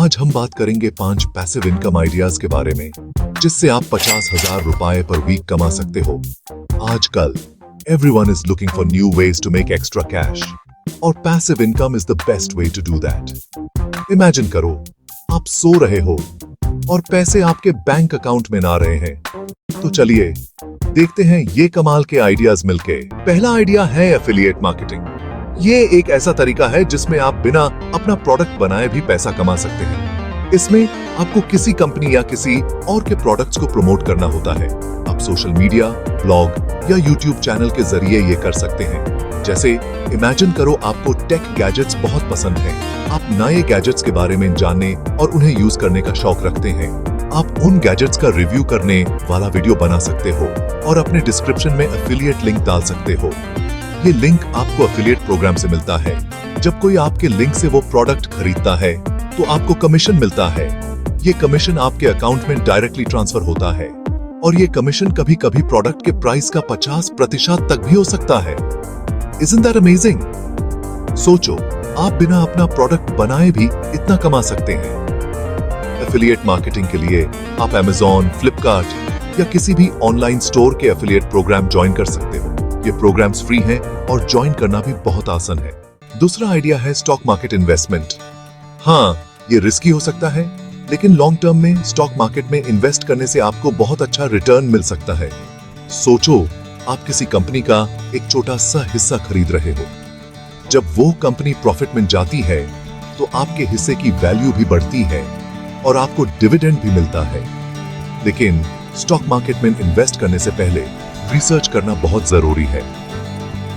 आज हम बात करेंगे 5 पैसिव इनकम आइडियाज के बारे में जिससे आप 50,000 रुपए पर वीक कमा सकते हो। आजकल everyone is looking for new ways to make extra cash और passive income is the best way to do that। Imagine करो आप सो रहे हो और पैसे आपके बैंक अकाउंट में ना रहे हैं, तो चलिए देखते हैं ये कमाल के आइडियाज मिलके। पहला आइडिया है एफिलिएट मार्केटिंग। ये एक ऐसा तरीका है जिसमें आप बिना अपना प्रोडक्ट बनाए भी पैसा कमा सकते हैं। इसमें आपको किसी कंपनी या किसी और के प्रोडक्ट्स को प्रमोट करना होता है। आप सोशल मीडिया, ब्लॉग या यूट्यूब चैनल के जरिए ये कर सकते हैं। जैसे इमेजिन करो आपको टेक गैजेट्स बहुत पसंद हैं। आप नए गैजेट्स के बारे में जानने और उन्हें यूज करने का शौक रखते हैं। आप उन गैजेट्स का रिव्यू करने वाला वीडियो बना सकते हो और अपने डिस्क्रिप्शन में एफिलिएट लिंक डाल सकते हो। ये लिंक आपको एफिलिएट प्रोग्राम से मिलता है। जब कोई आपके लिंक से वो प्रोडक्ट खरीदता है तो आपको कमीशन मिलता है। ये कमीशन आपके अकाउंट में डायरेक्टली ट्रांसफर होता है और ये कमीशन कभी कभी प्रोडक्ट के प्राइस का 50% तक भी हो सकता है। Isn't that amazing? सोचो आप बिना अपना प्रोडक्ट बनाए भी इतना कमा सकते हैं। एफिलिएट मार्केटिंग के लिए आप Amazon, Flipkart या किसी भी ऑनलाइन स्टोर के एफिलिएट प्रोग्राम ज्वाइन कर सकते हो। ये प्रोग्राम्स फ्री हैं और ज्वाइन करना भी बहुत आसान है। दूसरा आइडिया है स्टॉक मार्केट इन्वेस्टमेंट। हाँ, ये रिस्की हो सकता है, लेकिन लॉन्ग टर्म में स्टॉक मार्केट में इन्वेस्ट करने से आपको बहुत अच्छा रिटर्न मिल सकता है। सोचो आप किसी कंपनी का एक छोटा सा हिस्सा खरीद रहे हो। जब वो कंपनी प्रॉफिट में जाती है तो आपके हिस्से की वैल्यू भी बढ़ती है और आपको डिविडेंड भी मिलता है। लेकिन स्टॉक मार्केट में इन्वेस्ट करने से पहले रिसर्च करना बहुत जरूरी है।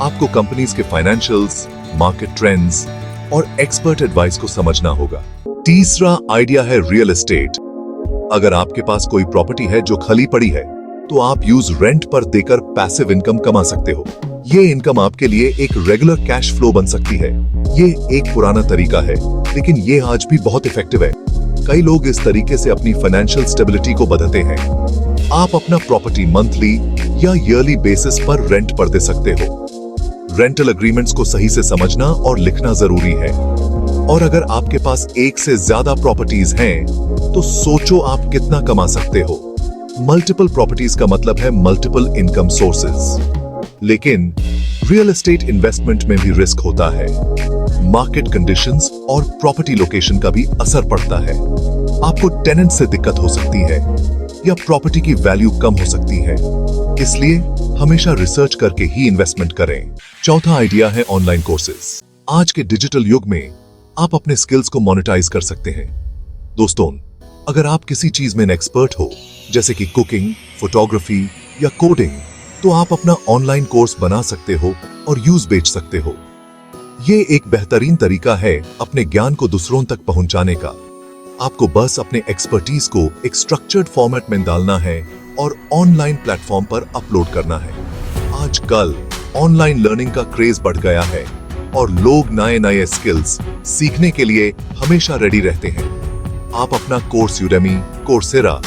आपको कंपनीज के फाइनेंशियल्स, मार्केट ट्रेंड्स और एक्सपर्ट एडवाइस को समझना होगा। तीसरा आइडिया है रियल एस्टेट। अगर आपके पास कोई प्रॉपर्टी है जो खाली पड़ी है तो आप यूज रेंट पर देकर पैसिव इनकम कमा सकते हो। ये इनकम आपके लिए एक रेगुलर कैश फ्लो बन सकती है। ये एक पुराना तरीका है, लेकिन ये आज भी बहुत इफेक्टिव है। कई लोग इस तरीके से अपनी फाइनेंशियल स्टेबिलिटी को बदलते हैं। आप अपना प्रॉपर्टी मंथली या ईयरली बेसिस पर रेंट पर दे सकते हो। रेंटल एग्रीमेंट्स को सही से समझना और लिखना जरूरी है। और अगर आपके पास एक से ज्यादा प्रॉपर्टीज हैं, तो सोचो आप कितना कमा सकते हो। मल्टीपल प्रॉपर्टीज का मतलब है मल्टीपल इनकम सोर्सेज। लेकिन रियल एस्टेट इन्वेस्टमेंट में भी रिस्क होता है। मार्केट कंडीशंस और प्रॉपर्टी लोकेशन का भी असर पड़ता है। आपको टेनेंट से दिक्कत हो सकती है या प्रॉपर्टी की वैल्यू कम हो सकती है। इसलिए हमेशा रिसर्च करके ही इन्वेस्टमेंट करें। चौथा आइडिया है ऑनलाइन कोर्सेज। आज के डिजिटल युग में आप अपने स्किल्स को मोनेटाइज कर सकते हैं। दोस्तों, अगर आप किसी चीज में एक्सपर्ट हो, जैसे कि कुकिंग, फोटोग्राफी या कोडिंग, तो आप अपना ऑनलाइन कोर्स बना सकते हो और यूज बेच सकते हो। ये एक बेहतरीन तरीका है अपने ज्ञान को दूसरों तक पहुंचाने का। आपको बस अपने एक्सपर्टीज को एक स्ट्रक्चर्ड फॉर्मेट में डालना है और ऑनलाइन प्लेटफॉर्म पर अपलोड करना है। आजकल ऑनलाइन लर्निंग का क्रेज बढ़ गया है और लोग नए नए स्किल्स सीखने के लिए हमेशा रेडी रहते हैं। आप अपना कोर्स यूडेमी, कोर्सेरा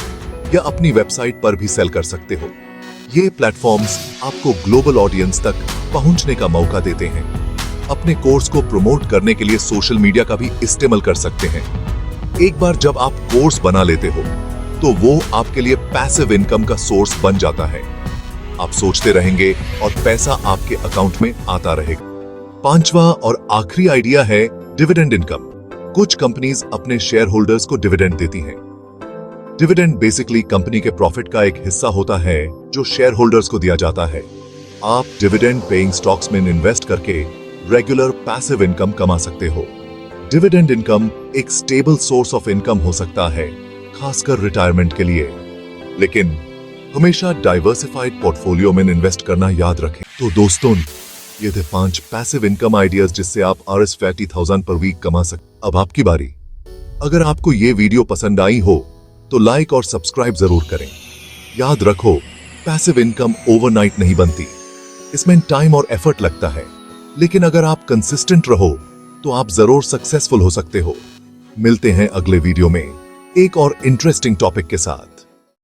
या अपनी वेबसाइट पर भी सेल कर सकते हो। ये प्लेटफॉर्म्स आपको ग्लोबल ऑडियंस तक पहुंचने का मौका देते हैं। अपने कोर्स को प्रमोट करने के लिए सोशल मीडिया का भी इस्तेमाल कर सकते हैं। एक बार जब आप कोर्स बना लेते हो तो वो आपके लिए पैसिव इनकम का सोर्स बन जाता है। आप सोचते रहेंगे और पैसा आपके अकाउंट में आता रहेगा। पांचवा और आखिरी आइडिया है डिविडेंड इनकम। कुछ कंपनीज अपने शेयर होल्डर्स को डिविडेंड देती हैं। डिविडेंड बेसिकली कंपनी के प्रॉफिट का एक हिस्सा होता है जो शेयर होल्डर्स को दिया जाता है। आप डिविडेंड पेइंग स्टॉक्स में इन्वेस्ट करके रेगुलर पैसिव इनकम कमा सकते हो। डिविडेंड इनकम एक स्टेबल सोर्स ऑफ इनकम हो सकता है, खासकर रिटायरमेंट के लिए। लेकिन हमेशा डाइवर्सिफाइड पोर्टफोलियो में इन्वेस्ट करना याद रखें। तो दोस्तों, ये थे 5 पैसिव इनकम आइडियाज जिससे आप Rs 40,000 पर वीक कमा सकते। अब आपकी बारी। अगर आपको ये वीडियो पसंद आई हो तो लाइक और सब्सक्राइब जरूर करें। याद रखो, पैसिव इनकम ओवरनाइट नहीं बनती। इसमें टाइम और एफर्ट लगता है, लेकिन अगर आप कंसिस्टेंट रहो तो आप जरूर सक्सेसफुल हो सकते हो। मिलते हैं अगले वीडियो में एक और इंटरेस्टिंग टॉपिक के साथ।